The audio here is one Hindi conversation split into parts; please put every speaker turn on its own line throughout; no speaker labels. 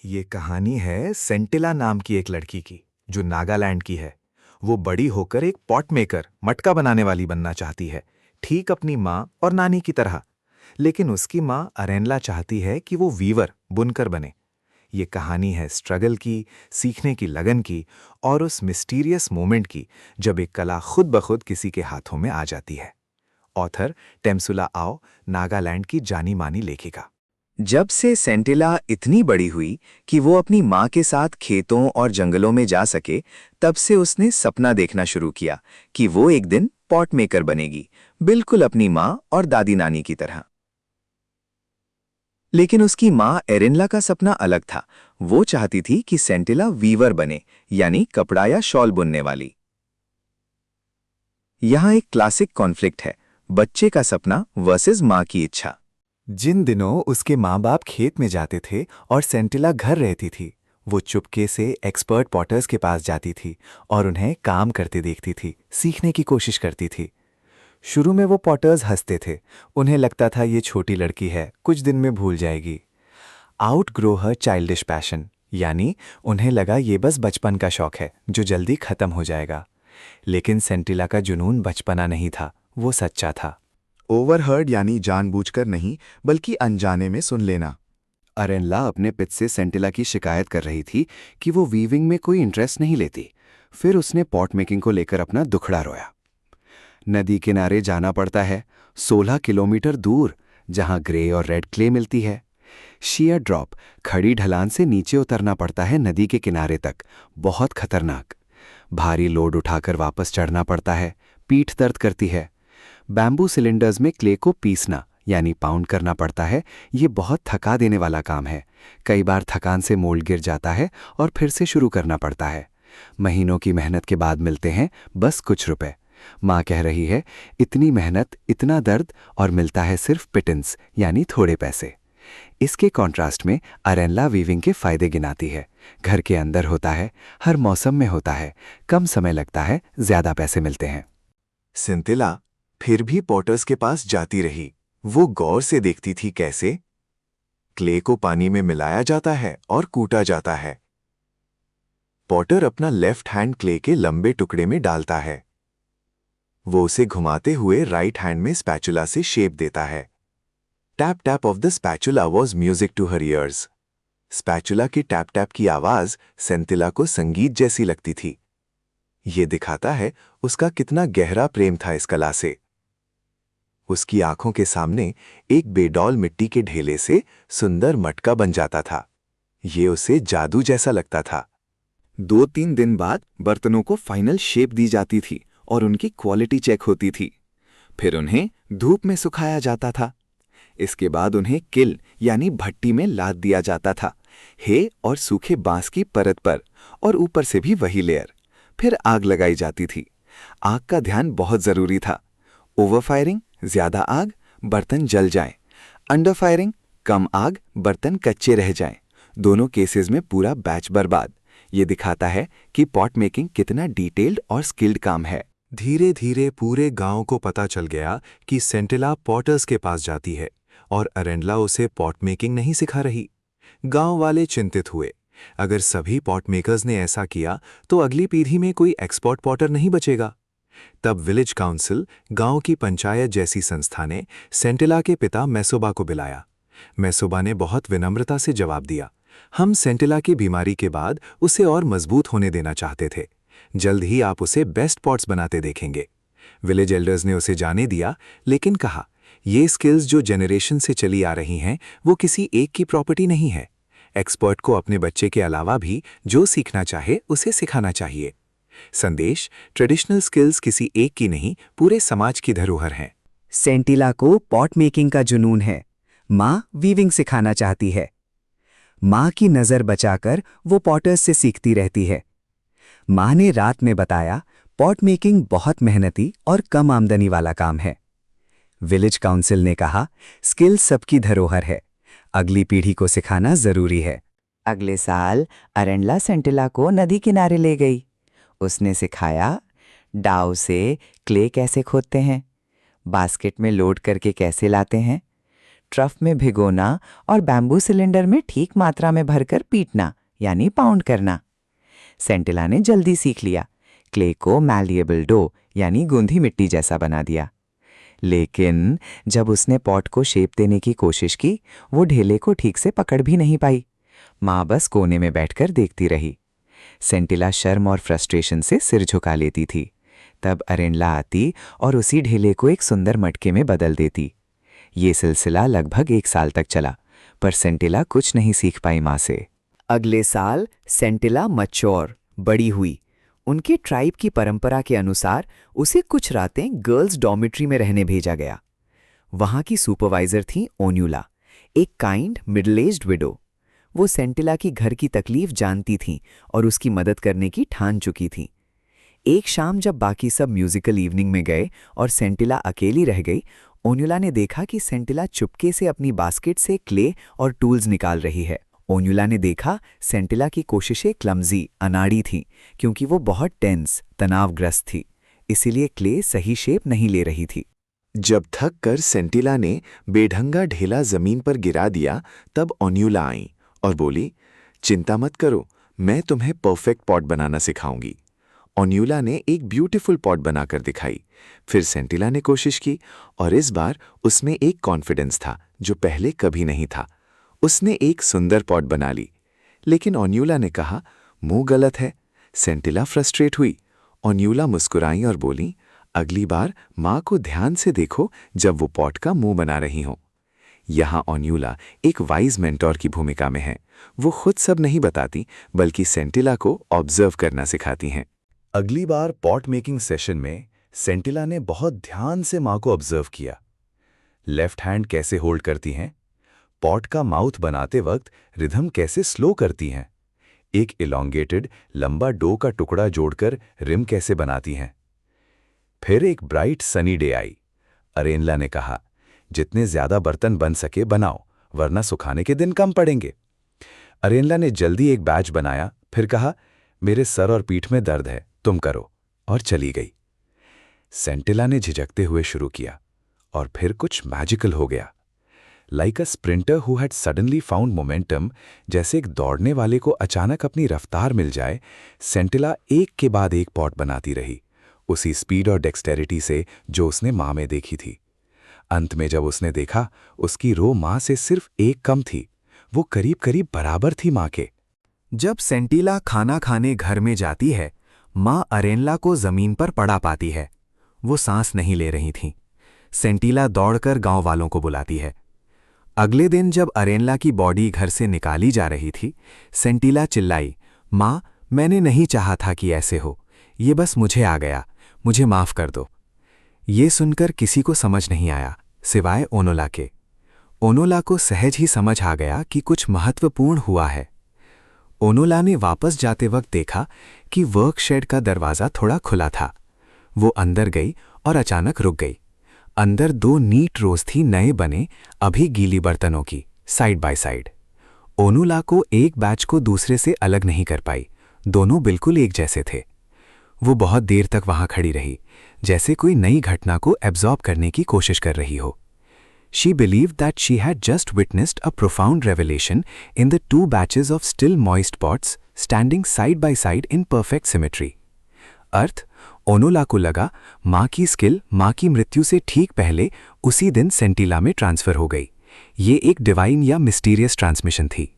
ये कहानी है सेंटिला नाम की एक लड़की की, जो नागालैंड की है। वो बड़ी होकर एक पॉट मेकर, मटका बनाने वाली बनना चाहती है, ठीक अपनी माँ और नानी की तरह। लेकिन उसकी माँ अरेनला चाहती है कि वो वीवर, बुनकर बने। ये कहानी है स्ट्रगल की, सीखने की लगन की और उस मिस्टीरियस मोमेंट की जब एक कला खुद ब खुद किसी के हाथों में आ जाती है। ऑथर टेम्सुला आओ, नागालैंड की जानी मानी लेखिका।
जब से सेंटिला इतनी बड़ी हुई कि वो अपनी माँ के साथ खेतों और जंगलों में जा सके, तब से उसने सपना देखना शुरू किया कि वो एक दिन पॉट मेकर बनेगी, बिल्कुल अपनी माँ और दादी नानी की तरह। लेकिन उसकी माँ एरिनला का सपना अलग था। वो चाहती थी कि सेंटिला वीवर बने, यानी कपड़ा या शॉल बुनने वाली। यहाँ एक क्लासिक कॉन्फ्लिक्ट है, बच्चे का सपना वर्सेस माँ की इच्छा।
जिन दिनों उसके माँ बाप खेत में जाते थे और सेंटिला घर रहती थी, वो चुपके से एक्सपर्ट पॉटर्स के पास जाती थी और उन्हें काम करते देखती थी, सीखने की कोशिश करती थी। शुरू में वो पॉटर्स हंसते थे, उन्हें लगता था ये छोटी लड़की है, कुछ दिन में भूल जाएगी। आउट ग्रो हर चाइल्डिश पैशन, यानी उन्हें लगा ये बस बचपन का शौक है जो जल्दी खत्म हो जाएगा। लेकिन सेंटिला का जुनून बचपना नहीं था, वो सच्चा था।
ओवरहर्ड यानी जानबूझकर नहीं, बल्कि अनजाने में सुन लेना।
अरेनला अपने पिता से सेंटिला की शिकायत कर रही थी कि वो वीविंग में कोई इंटरेस्ट नहीं लेती। फिर उसने पॉट मेकिंग को लेकर अपना दुखड़ा रोया। नदी किनारे जाना पड़ता है, 16 किलोमीटर दूर, जहां ग्रे और रेड क्ले मिलती है। शियर ड्रॉप, खड़ी ढलान से नीचे उतरना पड़ता है नदी के किनारे तक, बहुत खतरनाक। भारी लोड उठाकर वापस चढ़ना पड़ता है, पीठ दर्द करती है। बैम्बू सिलेंडर्स में क्ले को पीसना यानी पाउंड करना पड़ता है। ये बहुत थका देने वाला काम है। कई बार थकान से मोल्ड गिर जाता है और फिर से शुरू करना पड़ता है। महीनों की मेहनत के बाद मिलते हैं बस कुछ रुपए। माँ कह रही है, इतनी मेहनत, इतना दर्द, और मिलता है सिर्फ पिटेंस यानी थोड़े पैसे। इसके कॉन्ट्रास्ट में अरेनला वीविंग के फायदे गिनाती है। घर के अंदर होता है, हर मौसम में होता है, कम समय लगता है, ज्यादा पैसे मिलते हैं।
सेंटिला फिर भी पॉटर्स के पास जाती रही। वो गौर से देखती थी कैसे क्ले को पानी में मिलाया जाता है और कूटा जाता है। पॉटर अपना लेफ्ट हैंड क्ले के लंबे टुकड़े में डालता है। वो उसे घुमाते हुए राइट हैंड में स्पैचुला से शेप देता है। Tap tap of the spatula was music to her ears. Spatula की टैप टैप की आवाज सेंटिला को संगीत जैसी लगती थी। ये दिखाता है उसका कितना गहरा प्रेम था इस कला से। उसकी आंखों के सामने एक बेडौल मिट्टी के ढेले से सुंदर मटका बन जाता था। ये उसे जादू जैसा लगता था।
2-3 दिन बाद बर्तनों को फाइनल शेप दी जाती थी और उनकी क्वालिटी चेक होती थी। फिर उन्हें धूप में सुखाया जाता था। इसके बाद उन्हें किल यानी भट्टी में लाद दिया जाता था, हे और सूखे बांस की परत पर, और ऊपर से भी वही लेयर। फिर आग लगाई जाती थी। आग का ध्यान बहुत जरूरी था। ओवर फायरिंग, ज्यादा आग, बर्तन जल जाएं। अंडर फायरिंग, कम आग, बर्तन कच्चे रह जाएं। दोनों केसेस में पूरा बैच बर्बाद। ये दिखाता है कि पॉट मेकिंग कितना डिटेल्ड और स्किल्ड काम है।
धीरे धीरे पूरे गांव को पता चल गया कि सेंटिला पॉटर्स के पास जाती है और अरेनला उसे पॉट मेकिंग नहीं सिखा रही। गांव वाले चिंतित हुए। अगर सभी पॉट मेकर्स ने ऐसा किया तो अगली पीढ़ी में कोई एक्सपर्ट पॉटर नहीं बचेगा। तब विलेज काउंसिल, गांव की पंचायत जैसी संस्था ने सेंटिला के पिता मैसोबा को बुलाया। मैसोबा ने बहुत विनम्रता से जवाब दिया, हम सेंटिला की बीमारी के बाद उसे और मजबूत होने देना चाहते थे। जल्द ही आप उसे बेस्ट पॉट्स बनाते देखेंगे। विलेज एल्डर्स ने उसे जाने दिया, लेकिन कहा, ये स्किल्स जो जनरेशन से चली आ रही हैं, वो किसी एक की प्रॉपर्टी नहीं है। एक्सपर्ट को अपने बच्चे के अलावा भी जो सीखना चाहे उसे सिखाना चाहिए। संदेश, ट्रेडिशनल स्किल्स किसी एक की नहीं, पूरे समाज की धरोहर हैं।
सेंटिला को पॉट मेकिंग का जुनून है। माँ वीविंग सिखाना चाहती है। माँ की नज़र बचाकर वो पॉटर्स से सीखती रहती है। माँ ने रात में बताया, पॉट मेकिंग बहुत मेहनती और कम आमदनी वाला काम है। विलेज काउंसिल ने कहा, स्किल सबकी धरोहर है, अगली पीढ़ी को सिखाना जरूरी है।
अगले साल अरेनला सेंटिला को नदी किनारे ले गई। उसने सिखाया डाव से क्ले कैसे खोदते हैं, बास्केट में लोड करके कैसे लाते हैं, ट्रफ में भिगोना और बैम्बू सिलेंडर में ठीक मात्रा में भरकर पीटना यानी पाउंड करना। सेंटिला ने जल्दी सीख लिया, क्ले को मैलिएबल डो यानी गूंधी मिट्टी जैसा बना दिया। लेकिन जब उसने पॉट को शेप देने की कोशिश की, वो ढेले को ठीक से पकड़ भी नहीं पाई। माँ बस कोने में बैठकर देखती रही। सेंटिला शर्म और फ्रस्ट्रेशन से सिर झुका लेती थी। तब अरेंला आती और उसी ढेले को एक सुंदर मटके में बदल देती। ये सिलसिला लगभग 1 साल तक चला, पर सेंटिला कुछ नहीं सीख पाई माँ से।
अगले साल सेंटिला मैच्योर बड़ी हुई। उनके ट्राइब की परंपरा के अनुसार उसे कुछ रातें गर्ल्स डॉर्मिटरी में रहने भेजा गया। वहां की सुपरवाइजर थी ओन्यूला, एक काइंड मिडिल एज्ड विडो। वो सेंटिला की घर की तकलीफ जानती थीं और उसकी मदद करने की ठान चुकी थीं। एक शाम जब बाकी सब म्यूजिकल इवनिंग में गए और सेंटिला अकेली रह गई, ओन्यूला ने देखा कि सेंटिला चुपके से अपनी बास्केट से क्ले और टूल्स निकाल रही है। ओन्यूला ने देखा सेंटिला की कोशिशें क्लमजी अनाड़ी थीं, क्योंकि वो बहुत टेंस तनावग्रस्त थी, इसीलिए क्ले सही शेप नहीं ले रही थी।
जब थक कर सेंटिला ने बेढंगा ढेला जमीन पर गिरा दिया, तब ओन्यूला आई और बोली, चिंता मत करो, मैं तुम्हें परफेक्ट पॉट बनाना सिखाऊंगी। ओन्यूला ने एक ब्यूटीफुल पॉट बनाकर दिखाई। फिर सेंटिला ने कोशिश की और इस बार उसमें एक कॉन्फिडेंस था जो पहले कभी नहीं था। उसने एक सुंदर पॉट बना ली, लेकिन ओन्यूला ने कहा, मुंह गलत है। सेंटिला फ्रस्ट्रेट हुई। ओन्यूला मुस्कुराई और बोली, अगली बार माँ को ध्यान से देखो जब वो पॉट का मुंह बना रही हो। यहाँ ओन्यूला एक वाइज मेंटोर की भूमिका में है। वो खुद सब नहीं बताती, बल्कि सेंटिला को ऑब्जर्व करना सिखाती हैं।
अगली बार पॉट मेकिंग सेशन में सेंटिला ने बहुत ध्यान से माँ को ऑब्जर्व किया। लेफ्ट हैंड कैसे होल्ड करती हैं, पॉट का माउथ बनाते वक्त रिदम कैसे स्लो करती हैं, एक इलॉन्गेटेड लंबा डो का टुकड़ा जोड़कर रिम कैसे बनाती हैं। फिर एक ब्राइट सनी डे आई। अरेनला ने कहा, जितने ज्यादा बर्तन बन सके बनाओ, वरना सुखाने के दिन कम पड़ेंगे। अरेनला ने जल्दी एक बैच बनाया, फिर कहा, मेरे सर और पीठ में दर्द है, तुम करो, और चली गई। सेंटिला ने झिझकते हुए शुरू किया और फिर कुछ मैजिकल हो गया। Like a sprinter who had suddenly found momentum, जैसे एक दौड़ने वाले को अचानक अपनी रफ्तार मिल जाए, सेंटिला एक के बाद एक पॉट बनाती रही, उसी स्पीड और डेक्सटेरिटी से जो उसने माँ में देखी थी। अंत में जब उसने देखा उसकी रो माँ से सिर्फ एक कम थी, वो करीब करीब बराबर थी माँ के।
जब सेंटिला खाना खाने घर में जाती है, माँ अरेनला को जमीन पर पड़ा पाती है। वो सांस नहीं ले रही थीं। सेंटिला दौड़कर गांव वालों को बुलाती है। अगले दिन जब अरेनला की बॉडी घर से निकाली जा रही थी, सेंटिला चिल्लाई, माँ, मैंने नहीं चाहा था कि ऐसे हो, ये बस मुझे आ गया, मुझे माफ कर दो। ये सुनकर किसी को समझ नहीं आया, सिवाय ओनोला के। ओनोला को सहज ही समझ आ गया कि कुछ महत्वपूर्ण हुआ है। ओनोला ने वापस जाते वक्त देखा कि वर्कशेड का दरवाज़ा थोड़ा खुला था। वो अंदर गई और अचानक रुक गई। अंदर 2 नीट रोज थी नए बने, अभी गीली बर्तनों की, साइड बाय साइड। ओनोला को एक बैच को दूसरे से अलग नहीं कर पाई, दोनों बिल्कुल एक जैसे थे। वो बहुत देर तक वहां खड़ी रही, जैसे कोई नई घटना को एब्जॉर्ब करने की कोशिश कर रही हो। She believed that she had just witnessed a profound revelation in the 2 batches of still moist pots standing side by side in perfect symmetry. अर्थ, ओनोला को लगा माँ की स्किल माँ की मृत्यु से ठीक पहले उसी दिन सेंटिला में ट्रांसफर हो गई। ये एक डिवाइन या मिस्टीरियस ट्रांसमिशन थी।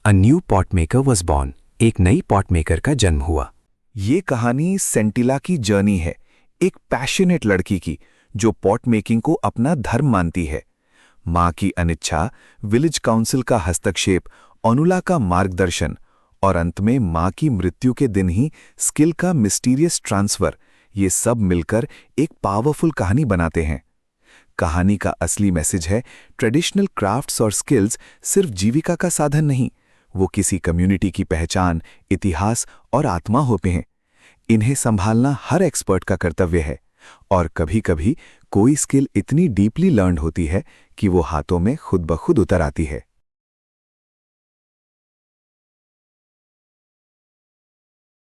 A new pot maker was born, एक नई पॉट मेकर का जन्म हुआ।
ये कहानी सेंटिला की जर्नी है, एक पैशनेट लड़की की जो पॉट मेकिंग को अपना धर्म मानती है। माँ की अनिच्छा, विलेज काउंसिल का हस्तक्षेप, ओनोला का मार्गदर्शन और अंत में माँ की मृत्यु के दिन ही स्किल का मिस्टीरियस ट्रांसफर, ये सब मिलकर एक पावरफुल कहानी बनाते हैं। कहानी का असली मैसेज है, ट्रेडिशनल क्राफ्ट्स और स्किल्स सिर्फ जीविका का साधन नहीं, वो किसी कम्युनिटी की पहचान, इतिहास और आत्मा होते हैं। इन्हें संभालना हर एक्सपर्ट का कर्तव्य है और कभी-कभी कोई स्किल इतनी डीपली लर्न्ड होती है कि वो हाथों में खुद ब खुद उतर आती है।